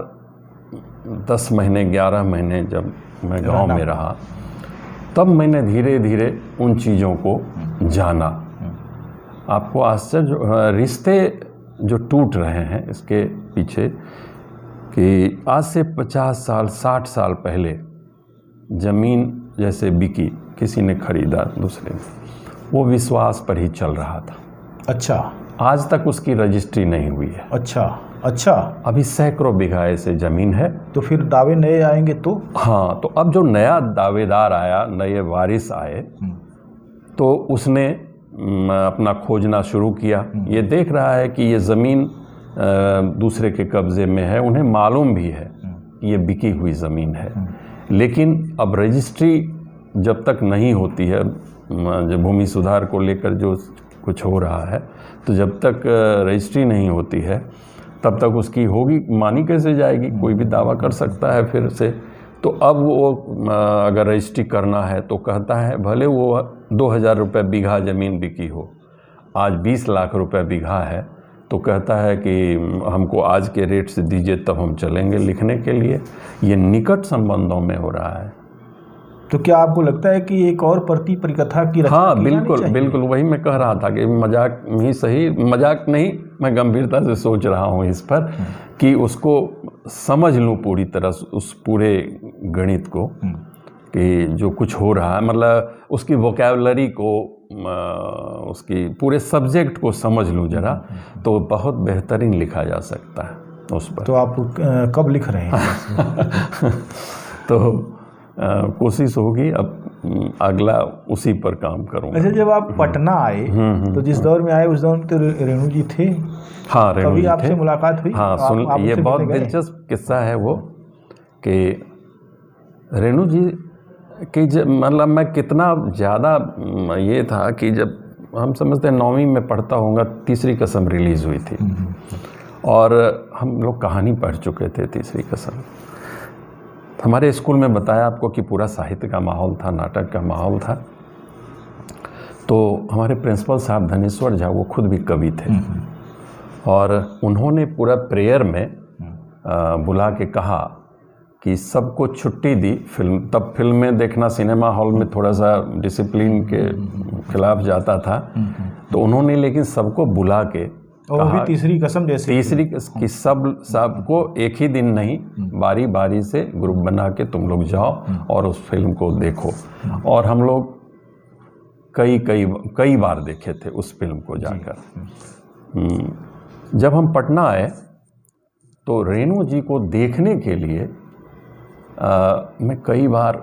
10 महीने 11 महीने जब मैं गांव में रहा, तब मैंने धीरे धीरे उन चीज़ों को जाना। आपको आश्चर्य, रिश्ते जो टूट रहे हैं इसके पीछे, कि आज से 50 साल 60 साल पहले ज़मीन जैसे बिकी, किसी ने खरीदा दूसरे ने, वो विश्वास पर ही चल रहा था। अच्छा, आज तक उसकी रजिस्ट्री नहीं हुई है। अच्छा, अभी सैकड़ों बीघा ऐसे ज़मीन है। तो फिर दावे नए आएंगे तो? हाँ, तो अब जो नया दावेदार आया, नए वारिस आए, तो उसने अपना खोजना शुरू किया। ये देख रहा है कि ये ज़मीन दूसरे के कब्ज़े में है, उन्हें मालूम भी है कि ये बिकी हुई ज़मीन है, लेकिन अब रजिस्ट्री जब तक नहीं होती है, जो भूमि सुधार को लेकर जो कुछ हो रहा है, तो जब तक रजिस्ट्री नहीं होती है तब तक उसकी होगी, मानी कैसे जाएगी? कोई भी दावा कर सकता है फिर से। तो अब वो अगर रजिस्ट्री करना है तो कहता है, भले वो 2000 रुपये बीघा ज़मीन बिकी हो, आज 20 लाख रुपए बीघा है, तो कहता है कि हमको आज के रेट से दीजिए तब हम चलेंगे लिखने के लिए। ये निकट संबंधों में हो रहा है। तो क्या आपको लगता है कि एक और परती परिकथा की रचना हाँ, की बिल्कुल जानी चाहिए? बिल्कुल, वही मैं कह रहा था कि मजाक ही सही, मजाक नहीं, मैं गंभीरता से सोच रहा हूँ इस पर कि उसको समझ लूँ पूरी तरह, उस पूरे गणित को, कि जो कुछ हो रहा है, मतलब उसकी वोकैबुलरी को, उसकी पूरे सब्जेक्ट को समझ लूँ जरा, तो बहुत बेहतरीन लिखा जा सकता है उस पर। तो आप कब लिख रहे हैं? तो कोशिश होगी, अब अगला उसी पर काम करूँगा। अच्छा, जब आप पटना आए तो जिस दौर में आए उस दौर में तो रेणु जी थे? हाँ, रेणु जी कभी थे। आपसे मुलाकात हुई? हाँ, सुन, ये बहुत दिलचस्प किस्सा है वो, कि रेणु जी कि जब, मतलब मैं कितना ज़्यादा ये था कि जब हम समझते हैं 9वीं में पढ़ता होऊंगा, तीसरी कसम रिलीज़ हुई थी और हम लोग कहानी पढ़ चुके थे तीसरी कसम। हमारे स्कूल में बताया आपको कि पूरा साहित्य का माहौल था, नाटक का माहौल था। तो हमारे प्रिंसिपल साहब धनेश्वर झा, वो खुद भी कवि थे और उन्होंने पूरा प्रेयर में बुला के कहा कि सबको छुट्टी दी। फिल्म, तब फिल्में देखना सिनेमा हॉल में थोड़ा सा डिसिप्लिन के खिलाफ जाता था, तो उन्होंने लेकिन सबको बुला के और भी तीसरी कसम जैसे तीसरी कि सबको एक ही दिन नहीं, बारी बारी से ग्रुप बना के तुम लोग जाओ और उस फिल्म को देखो। और हम लोग कई बार देखे थे उस फिल्म को जाकर। जब हम पटना आए तो रेणु जी को देखने के लिए मैं कई बार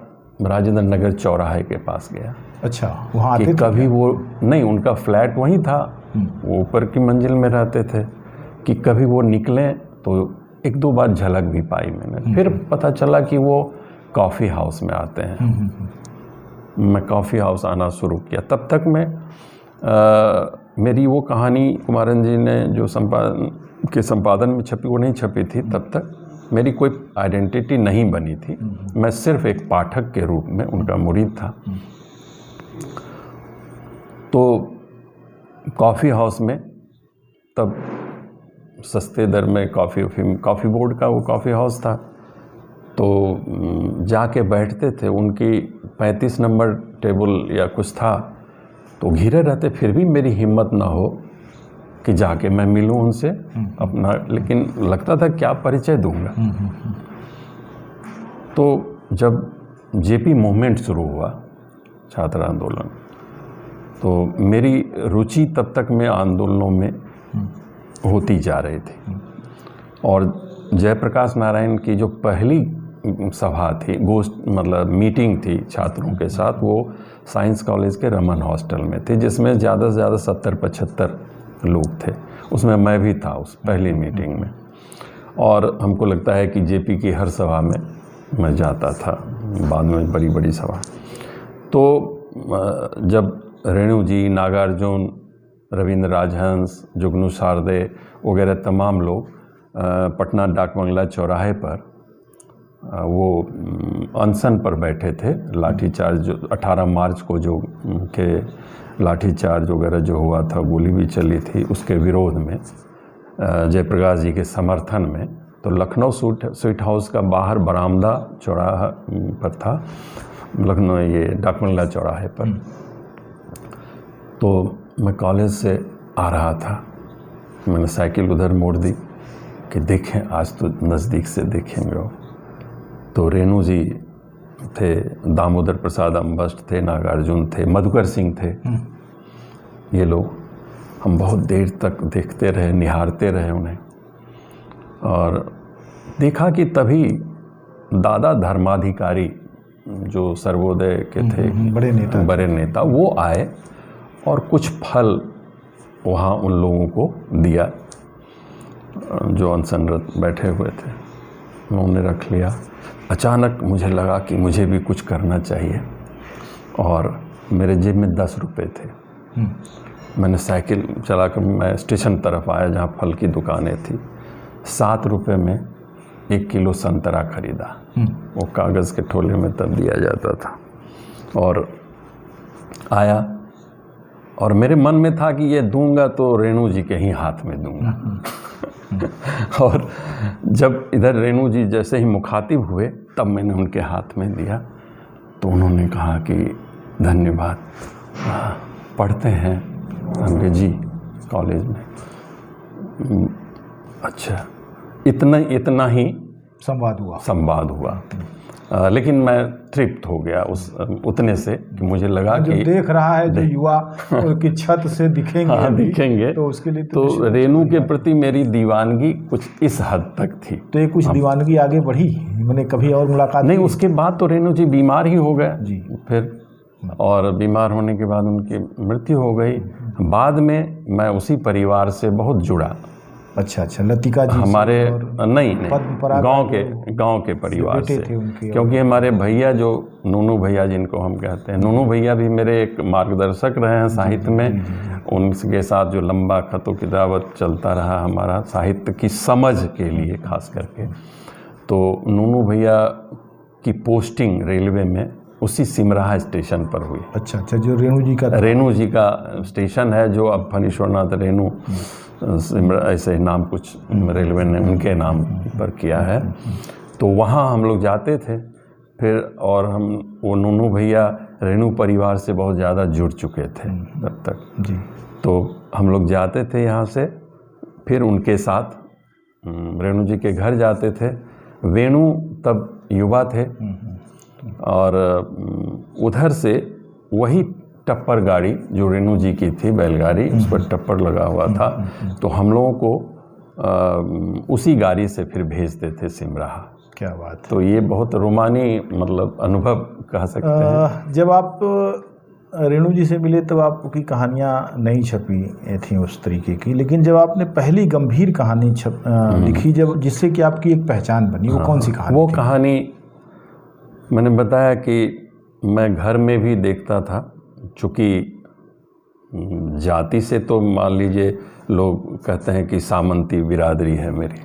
राजेंद्र नगर चौराहे के पास गया। अच्छा, वहाँ आते कि थे कभी वो नहीं, उनका फ्लैट वहीं था, वो ऊपर की मंजिल में रहते थे, कि कभी वो निकलें तो 1-2 बार झलक भी पाई मैंने। फिर पता चला कि वो कॉफ़ी हाउस में आते हैं। मैं कॉफ़ी हाउस आना शुरू किया। तब तक मैं मेरी वो कहानी कुमारन जी ने जो संपादन में छपी, वो नहीं छपी थी। तब तक मेरी कोई आइडेंटिटी नहीं बनी थी। मैं सिर्फ एक पाठक के रूप में उनका मुरीद था। तो कॉफ़ी हाउस में तब सस्ते दर में कॉफ़ी बोर्ड का वो कॉफ़ी हाउस था, तो जाके बैठते थे। उनकी 35 नंबर टेबल या कुछ था, तो घिरे रहते। फिर भी मेरी हिम्मत ना हो कि जाके मैं मिलूं उनसे अपना, लेकिन लगता था क्या परिचय दूंगा। तो जब जेपी मूवमेंट शुरू हुआ, छात्र आंदोलन, तो मेरी रुचि तब तक में आंदोलनों में होती जा रही थी। और जयप्रकाश नारायण की जो पहली सभा थी, गोष्ठ मतलब मीटिंग थी छात्रों के साथ, वो साइंस कॉलेज के रमन हॉस्टल में थी, जिसमें ज़्यादा से ज़्यादा 70-75 लोग थे। उसमें मैं भी था उस पहली मीटिंग में। और हमको लगता है कि जेपी की हर सभा में मैं जाता था, बाद में बड़ी बड़ी सभा। तो जब रेणु जी, नागार्जुन, रविंद्र राजहंस, जुगनू सारदे वगैरह तमाम लोग पटना डाक बंगला चौराहे पर वो अनशन पर बैठे थे, लाठीचार्ज जो 18 मार्च को जो के लाठीचार्ज वगैरह जो हुआ था, गोली भी चली थी, उसके विरोध में, जयप्रकाश जी के समर्थन में, तो लखनऊ स्वीट हाउस का बाहर बरामदा चौराहा पर था, लखनऊ ये डाक बंगला चौराहे पर। तो मैं कॉलेज से आ रहा था, मैंने साइकिल उधर मोड़ दी कि देखें आज तो नज़दीक से देखेंगे वो। तो रेणु जी थे, दामोदर प्रसाद अम्बस्ट थे, नागार्जुन थे, मधुकर सिंह थे, ये लोग। हम बहुत देर तक देखते रहे, निहारते रहे उन्हें, और देखा कि तभी दादा धर्माधिकारी जो सर्वोदय के थे, बड़े नेता, वो आए और कुछ फल वहाँ उन लोगों को दिया जो अनशनरत बैठे हुए थे। उन्होंने रख लिया। अचानक मुझे लगा कि मुझे भी कुछ करना चाहिए, और मेरे जेब में 10 रुपये थे। मैंने साइकिल चलाकर मैं स्टेशन तरफ आया जहाँ फल की दुकानें थी। 7 रुपये में 1 किलो संतरा खरीदा। वो कागज़ के ठोले में तब दिया जाता था। और आया, और मेरे मन में था कि ये दूंगा तो रेणु जी के ही हाथ में दूंगा। और जब इधर रेणु जी जैसे ही मुखातिब हुए, तब मैंने उनके हाथ में दिया। तो उन्होंने कहा कि धन्यवाद, पढ़ते हैं अंग्रेजी कॉलेज में। अच्छा, इतना ही संवाद हुआ। लेकिन मैं तृप्त हो गया उतने से कि मुझे लगा कि देख रहा है जो युवा की छत से दिखेंगे। हाँ, दिखेंगे तो उसके लिए तो रेणु के प्रति मेरी दीवानगी कुछ इस हद तक थी। तो ये कुछ दीवानगी आगे बढ़ी, मैंने कभी और मुलाकात नहीं। उसके बाद तो रेणु जी बीमार ही हो गए जी फिर, और बीमार होने के बाद उनकी मृत्यु हो गई। बाद में मैं उसी परिवार से बहुत जुड़ा, अच्छा अच्छा, लतिका जी हमारे नहीं पद्मपराग गांव के परिवार बेटे से, थे उनके। क्योंकि हमारे भैया जो नूनू भैया जिनको हम कहते हैं, नूनू भैया भी मेरे एक मार्गदर्शक रहे हैं साहित्य में। उनके साथ जो लंबा खतो किताबत चलता रहा हमारा साहित्य की समझ के लिए खास करके, तो नूनू भैया की पोस्टिंग रेलवे में उसी सिमराहा स्टेशन पर हुई। अच्छा अच्छा, जो रेणु जी का स्टेशन है, जो अब फणीश्वरनाथ रेणु ऐसे नाम कुछ रेलवे ने उनके नाम पर किया है। तो वहाँ हम लोग जाते थे फिर, और हम वो नूनू भैया रेणु परिवार से बहुत ज़्यादा जुड़ चुके थे तब तक जी। तो हम लोग जाते थे यहाँ से, फिर उनके साथ रेणु जी के घर जाते थे। वेणु तब युवा थे और उधर से वही टप्पर गाड़ी जो रेणु जी की थी, बैलगाड़ी, उस पर टप्पर लगा हुआ था, तो हम लोगों को उसी गाड़ी से फिर भेजते थे सिमराहा। क्या बात है। तो ये बहुत रोमानी मतलब अनुभव कह सकते हैं। जब आप रेणु जी से मिले तब आपकी कहानियाँ नहीं छपी थी उस तरीके की, लेकिन जब आपने पहली गंभीर कहानी लिखी, जब जिससे कि आपकी एक पहचान बनी, वो कौन सी कहानी? वो कहानी मैंने बताया कि मैं घर में भी देखता था, चूँकि जाति से तो मान लीजिए लोग कहते हैं कि सामंती बिरादरी है मेरी,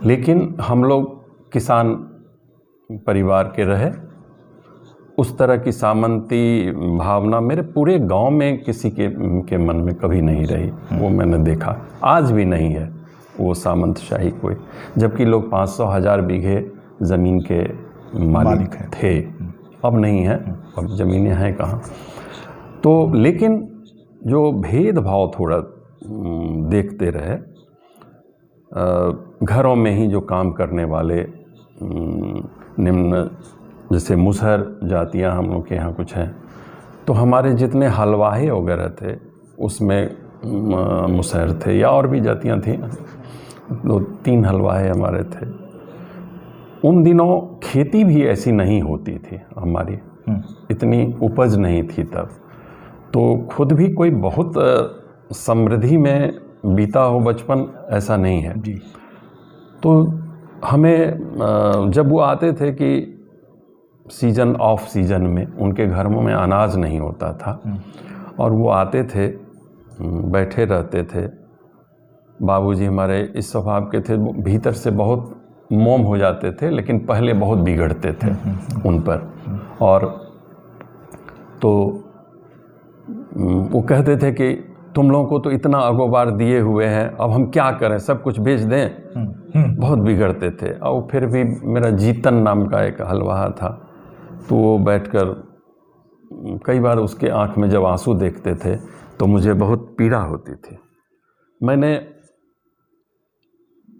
लेकिन हम लोग किसान परिवार के रहे। उस तरह की सामंती भावना मेरे पूरे गांव में किसी के मन में कभी नहीं रही। वो मैंने देखा, आज भी नहीं है वो सामंतशाही कोई, जबकि लोग 500,000 बीघे ज़मीन के मालिक थे। अब नहीं है, अब ज़मीनें हैं कहाँ। तो लेकिन जो भेदभाव थोड़ा देखते रहे, घरों में ही जो काम करने वाले निम्न, जैसे मुसहर जातियां हम लोग के यहाँ कुछ हैं, तो हमारे जितने हलवाहे वगैरह थे उसमें मुसहर थे, या और भी जातियां थी, 2-3 हलवाहे हमारे थे। उन दिनों खेती भी ऐसी नहीं होती थी हमारी, इतनी उपज नहीं थी तब, तो खुद भी कोई बहुत समृद्धि में बीता हो बचपन, ऐसा नहीं है जी। तो हमें जब वो आते थे कि सीजन ऑफ सीजन में उनके घरों में अनाज नहीं होता था, और वो आते थे, बैठे रहते थे। बाबूजी हमारे इस स्वभाव के थे, भीतर से बहुत मोम हो जाते थे, लेकिन पहले बहुत बिगड़ते थे उन पर। और तो वो कहते थे कि तुम लोगों को तो इतना अगोबार दिए हुए हैं, अब हम क्या करें, सब कुछ बेच दें। बहुत बिगड़ते थे। और फिर भी मेरा जीतन नाम का एक हलवाहा था, तो वो बैठकर कई बार उसके आँख में जब आंसू देखते थे तो मुझे बहुत पीड़ा होती थी। मैंने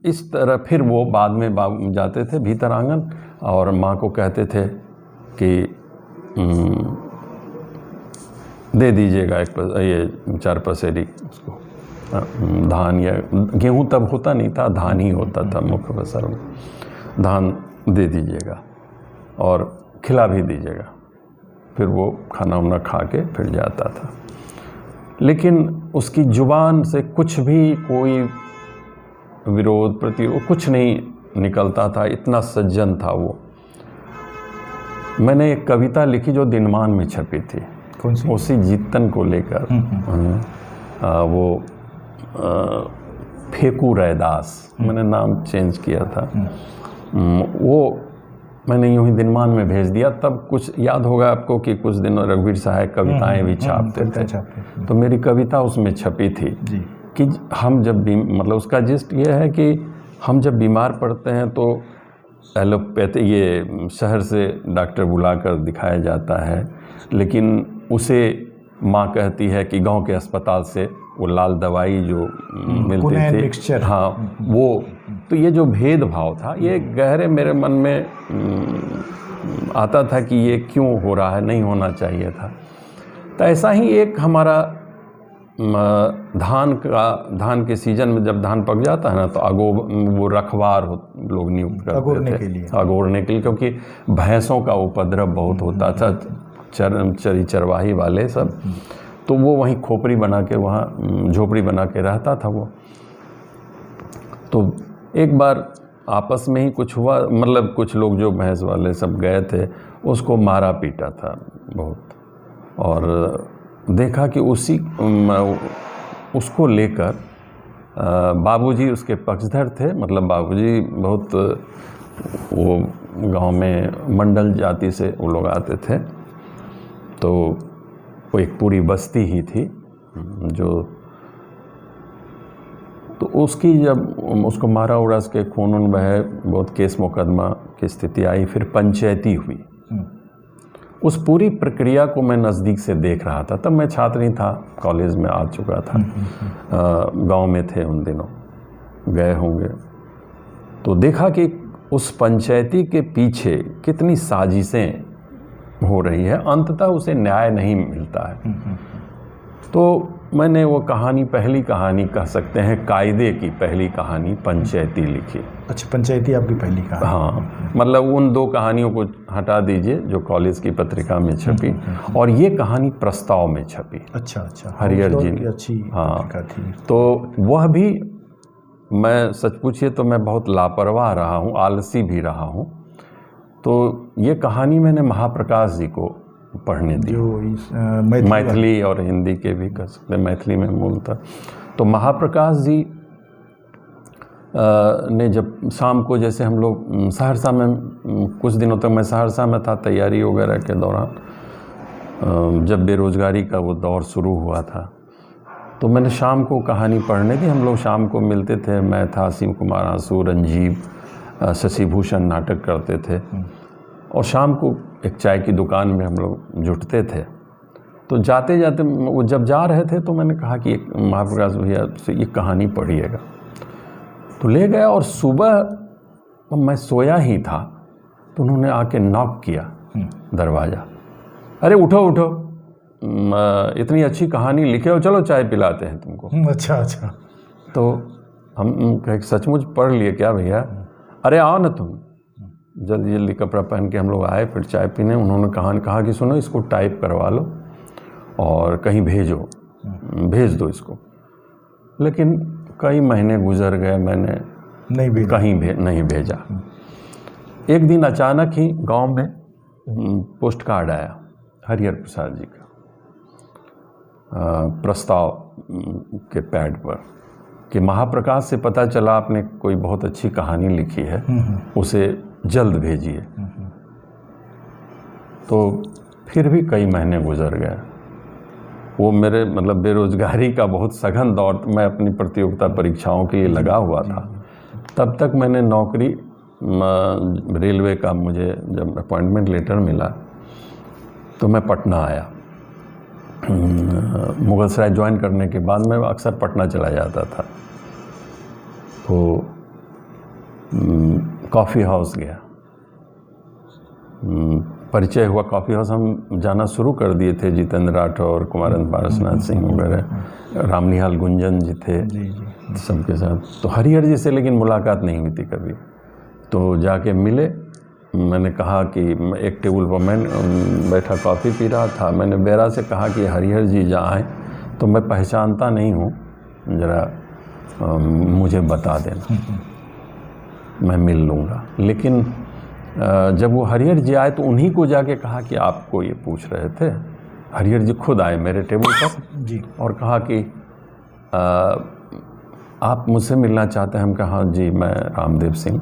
इस तरह, फिर वो बाद में जाते थे भीतर आंगन और माँ को कहते थे कि दे दीजिएगा ये 4 पसेरी उसको धान, या गेहूँ तब होता नहीं था, धान ही होता था मुख्य फसल में, धान दे दीजिएगा और खिला भी दीजिएगा। फिर वो खाना वाना खा के फिर जाता था, लेकिन उसकी जुबान से कुछ भी कोई विरोध प्रतिरोध कुछ नहीं निकलता था, इतना सज्जन था वो। मैंने एक कविता लिखी जो दिनमान में छपी थी। कौन सी? उसी जीतन को लेकर, वो फेकू रैदास, मैंने नाम चेंज किया था। वो मैंने यूं ही दिनमान में भेज दिया। तब कुछ याद होगा आपको कि कुछ दिन रघुवीर सहाय कविताएं भी छापते थे, तो मेरी कविता उसमें छपी थी जी। कि हम जब भी, मतलब उसका जिस्ट ये है कि हम जब बीमार पड़ते हैं तो एलोपैथी, ये शहर से डॉक्टर बुलाकर दिखाया जाता है, लेकिन उसे माँ कहती है कि गांव के अस्पताल से वो लाल दवाई जो मिलती थी, हाँ वो। तो ये जो भेदभाव था, ये गहरे मेरे मन में आता था कि ये क्यों हो रहा है, नहीं होना चाहिए था। तो ऐसा ही एक हमारा धान के सीजन में जब धान पक जाता है ना, तो वो रखवार लोग नियुक्त करते थे अगोरने के लिए, क्योंकि भैंसों का उपद्रव बहुत होता था, चरवाही वाले सब। तो वो वहीं खोपड़ी बना के, वहाँ झोपड़ी बना के रहता था वो। तो एक बार आपस में ही कुछ हुआ, मतलब कुछ लोग जो भैंस वाले सब गए थे उसको मारा पीटा था बहुत, और देखा कि उसको लेकर बाबूजी उसके पक्षधर थे। मतलब बाबूजी बहुत, वो गांव में मंडल जाति से वो लोग आते थे, तो वो एक पूरी बस्ती ही थी जो, तो उसकी जब उसको मारा उड़ा, उसके खून उन बहे, बहुत केस मुकदमा की स्थिति आई, फिर पंचायती हुई। उस पूरी प्रक्रिया को मैं नज़दीक से देख रहा था। तब मैं छात्र ही था, कॉलेज में आ चुका था, गांव में थे उन दिनों, गए होंगे। तो देखा कि उस पंचायती के पीछे कितनी साजिशें हो रही है, अंततः उसे न्याय नहीं मिलता है। तो मैंने वो कहानी, पहली कहानी कह सकते हैं, कायदे की पहली कहानी पंचायती लिखी। अच्छा, पंचायती आपकी पहली कहानी? हाँ, मतलब उन दो कहानियों को हटा दीजिए जो कॉलेज की पत्रिका में छपी, और ये कहानी प्रस्ताव में छपी। अच्छा अच्छा, हरिहर जी ने, अच्छी पत्रिका थी। तो वह भी, मैं सच पूछिए तो मैं बहुत लापरवाह रहा हूँ, आलसी भी रहा हूँ। तो ये कहानी मैंने महाप्रकाश जी को पढ़ने दी, जो मैथिली और हिंदी के भी कर सकते, मैथिली में मूल था। तो महाप्रकाश जी ने जब शाम को, जैसे हम लोग सहरसा में, कुछ दिनों तक मैं सहरसा में था तैयारी वगैरह के दौरान, जब बेरोज़गारी का वो दौर शुरू हुआ था, तो मैंने शाम को कहानी पढ़ने दी। हम लोग शाम को मिलते थे, मैं था, शिव कुमार आंसू, रंजीव, शशिभूषण नाटक करते थे, और शाम को एक चाय की दुकान में हम लोग जुटते थे। तो जाते जाते वो जब जा रहे थे तो मैंने कहा कि एक महाप्रकाश भैया से ये कहानी पढ़िएगा। तो ले गया, और सुबह मैं सोया ही था तो उन्होंने आके नॉक किया दरवाज़ा, अरे उठो उठो, इतनी अच्छी कहानी लिखे हो, चलो चाय पिलाते हैं तुमको। अच्छा अच्छा। तो हम सचमुच पढ़ लिए क्या भैया? अरे आओ ना तुम। जल्दी जल्दी कपड़ा पहन के हम लोग आए, फिर चाय पीने। उन्होंने कहा कि सुनो, इसको टाइप करवा लो और कहीं भेज दो इसको। लेकिन कई महीने गुजर गए, मैंने नहीं भेजा। एक दिन अचानक ही गांव में पोस्ट कार्ड आया हरिहर प्रसाद जी का, प्रस्ताव के पैड पर, कि महाप्रकाश से पता चला आपने कोई बहुत अच्छी कहानी लिखी है, उसे जल्द भेजिए। तो फिर भी कई महीने गुजर गए। वो मेरे, मतलब बेरोज़गारी का बहुत सघन दौर, मैं अपनी प्रतियोगिता परीक्षाओं के लिए लगा हुआ था। तब तक मैंने नौकरी, रेलवे का मुझे जब अपॉइंटमेंट लेटर मिला तो मैं पटना आया। मुगलसराय ज्वाइन करने के बाद मैं अक्सर पटना चला जाता था। तो कॉफ़ी हाउस गया, परिचय हुआ कॉफ़ी हाउस। हम जाना शुरू कर दिए थे, जितेंद्र राठौर, कुमारन पारसनाथ सिंह वगैरह, रामनिहाल गुंजन जी थे, सबके साथ। तो हरिहर जी से लेकिन मुलाकात नहीं हुई थी कभी। तो जाके मिले, मैंने कहा कि एक टेबल पर मैं बैठा कॉफ़ी पी रहा था, मैंने बेरा से कहा कि हरिहर जी जहाँ आए तो मैं पहचानता नहीं हूँ, ज़रा मुझे बता देना, मैं मिल लूँगा। लेकिन जब वो हरिहर जी आए तो उन्हीं को जाके कहा कि आपको ये पूछ रहे थे। हरिहर जी खुद आए मेरे टेबल पर जी, और कहा कि आप मुझसे मिलना चाहते हैं? हम कहा जी, मैं रामदेव सिंह।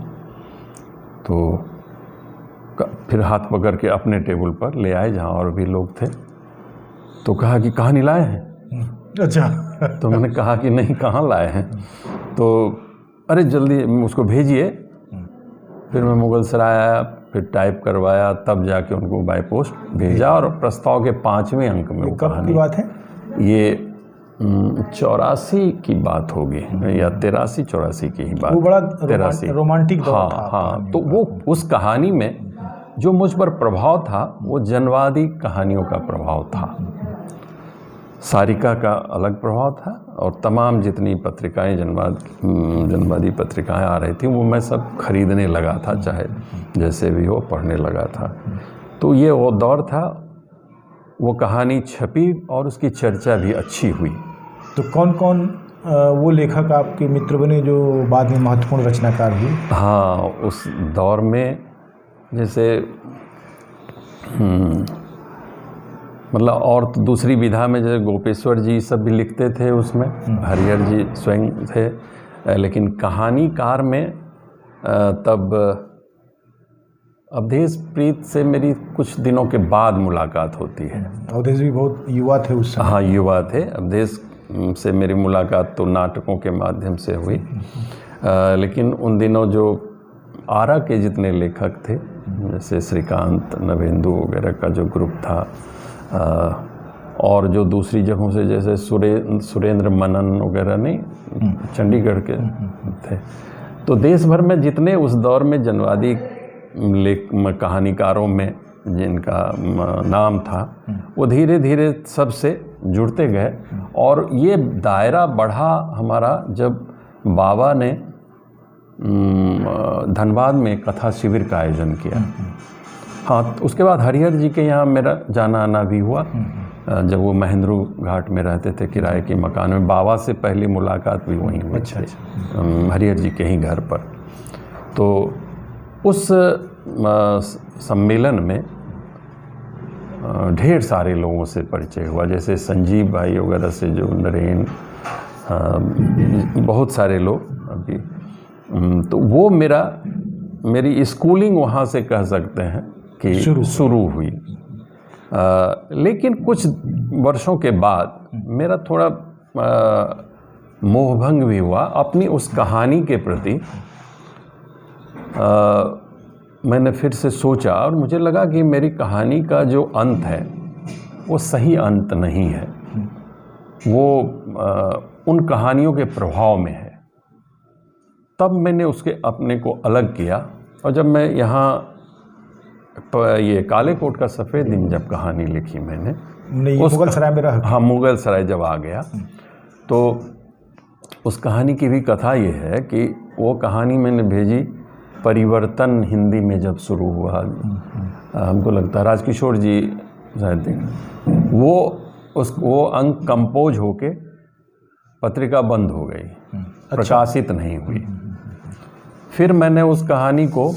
तो फिर हाथ पकड़ के अपने टेबल पर ले आए जहाँ और भी लोग थे। तो कहा कि कहानी लाए हैं? अच्छा। तो मैंने कहा कि नहीं, कहाँ लाए हैं? तो अरे जल्दी उसको भेजिए। फिर मैं मुगलसराय आया, फिर टाइप करवाया, तब जाके उनको बाय पोस्ट भेजा। और प्रस्ताव के 5वें अंक में वो कब की बात है? ये 84 की बात होगी, या 83-84 की ही बात। वो बड़ा 83 रोमांटिक दौर था। हाँ। तो वो उस कहानी में जो मुझ पर प्रभाव था वो जनवादी कहानियों का प्रभाव था। सारिका का अलग प्रभाव था, और तमाम जितनी पत्रिकाएं, जनवादी पत्रिकाएं आ रही थी, वो मैं सब खरीदने लगा था, चाहे जैसे भी हो, पढ़ने लगा था। तो ये वो दौर था। वो कहानी छपी और उसकी चर्चा भी अच्छी हुई। तो कौन कौन वो लेखक आपके मित्र बने जो बाद में महत्वपूर्ण रचनाकार हुए? हाँ, उस दौर में जैसे मतलब और तो दूसरी विधा में जैसे गोपेश्वर जी सब भी लिखते थे, उसमें हरिहर जी स्वयं थे, लेकिन कहानीकार में तब अवधेश प्रीत से मेरी कुछ दिनों के बाद मुलाकात होती है। अवधेश भी बहुत युवा थे उस समय। हाँ, युवा थे। अवधेश से मेरी मुलाकात तो नाटकों के माध्यम से हुई, लेकिन उन दिनों जो आरा के जितने लेखक थे, जैसे श्रीकांत, नवेंदु वगैरह का जो ग्रुप था, और जो दूसरी जगहों से जैसे सुरेंद्र मनन वगैरह नहीं, चंडीगढ़ के थे, तो देश भर में जितने उस दौर में जनवादी कहानीकारों में जिनका नाम था, वो धीरे धीरे सबसे जुड़ते गए। और ये दायरा बढ़ा हमारा जब बाबा ने धनबाद में कथा शिविर का आयोजन किया। हाँ, उसके बाद हरिहर जी के यहाँ मेरा जाना आना भी हुआ, जब वो महेंद्रू घाट में रहते थे किराए के मकान में। बाबा से पहली मुलाकात भी वहीं हुई थी, हरिहर जी के ही घर पर। तो उस सम्मेलन में ढेर सारे लोगों से परिचय हुआ, जैसे संजीव भाई वगैरह से, जो नरेन, बहुत सारे लोग अभी। तो वो मेरी स्कूलिंग वहाँ से कह सकते हैं कि शुरू हुई। लेकिन कुछ वर्षों के बाद मेरा थोड़ा मोहभंग भी हुआ अपनी उस कहानी के प्रति। मैंने फिर से सोचा और मुझे लगा कि मेरी कहानी का जो अंत है वो सही अंत नहीं है, वो उन कहानियों के प्रभाव में है। तब मैंने उसके अपने को अलग किया, और जब मैं यहाँ ये काले कोट का सफ़ेद दिन जब कहानी लिखी मैंने, मुगल सराय में रह, हाँ, मुगल सराय जब आ गया, तो उस कहानी की भी कथा ये है कि वो कहानी मैंने भेजी परिवर्तन हिंदी में जब शुरू हुआ। हमको लगता है राजकिशोर जी शायद वो अंक कंपोज होके पत्रिका बंद हो गई, प्रकाशित नहीं हुई। फिर मैंने उस कहानी को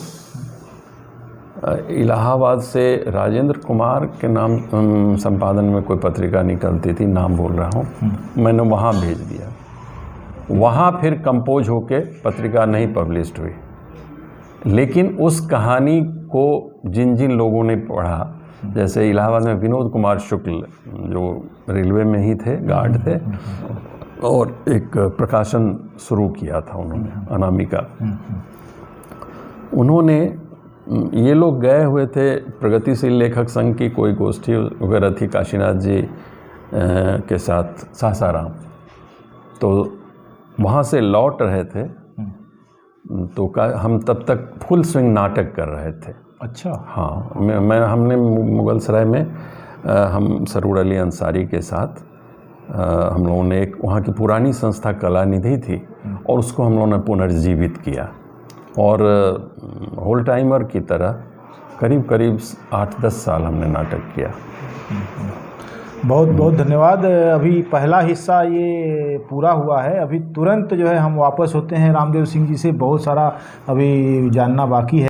इलाहाबाद से राजेंद्र कुमार के नाम संपादन में कोई पत्रिका निकलती थी, नाम बोल रहा हूँ, मैंने वहाँ भेज दिया। वहाँ फिर कंपोज होके पत्रिका नहीं पब्लिश्ड हुई। लेकिन उस कहानी को जिन जिन लोगों ने पढ़ा, जैसे इलाहाबाद में विनोद कुमार शुक्ल जो रेलवे में ही थे, गार्ड थे, और एक प्रकाशन शुरू किया था उन्होंने, अनामिका। उन्होंने, ये लोग गए हुए थे प्रगतिशील लेखक संघ की कोई गोष्ठी वगैरह थी काशीनाथ जी के साथ सासाराम, तो वहाँ से लौट रहे थे, तो हम तब तक फुल स्विंग नाटक कर रहे थे। अच्छा। हाँ, हमने मुगल सराय में हम सरूर अली अंसारी के साथ हम लोगों ने एक वहाँ की पुरानी संस्था कला निधि थी, और उसको हम लोगों ने पुनर्जीवित किया, और होल टाइमर की तरह करीब करीब 8-10 साल हमने नाटक किया। बहुत बहुत धन्यवाद। अभी पहला हिस्सा ये पूरा हुआ है, अभी तुरंत जो है हम वापस होते हैं रामदेव सिंह जी से। बहुत सारा अभी जानना बाकी है।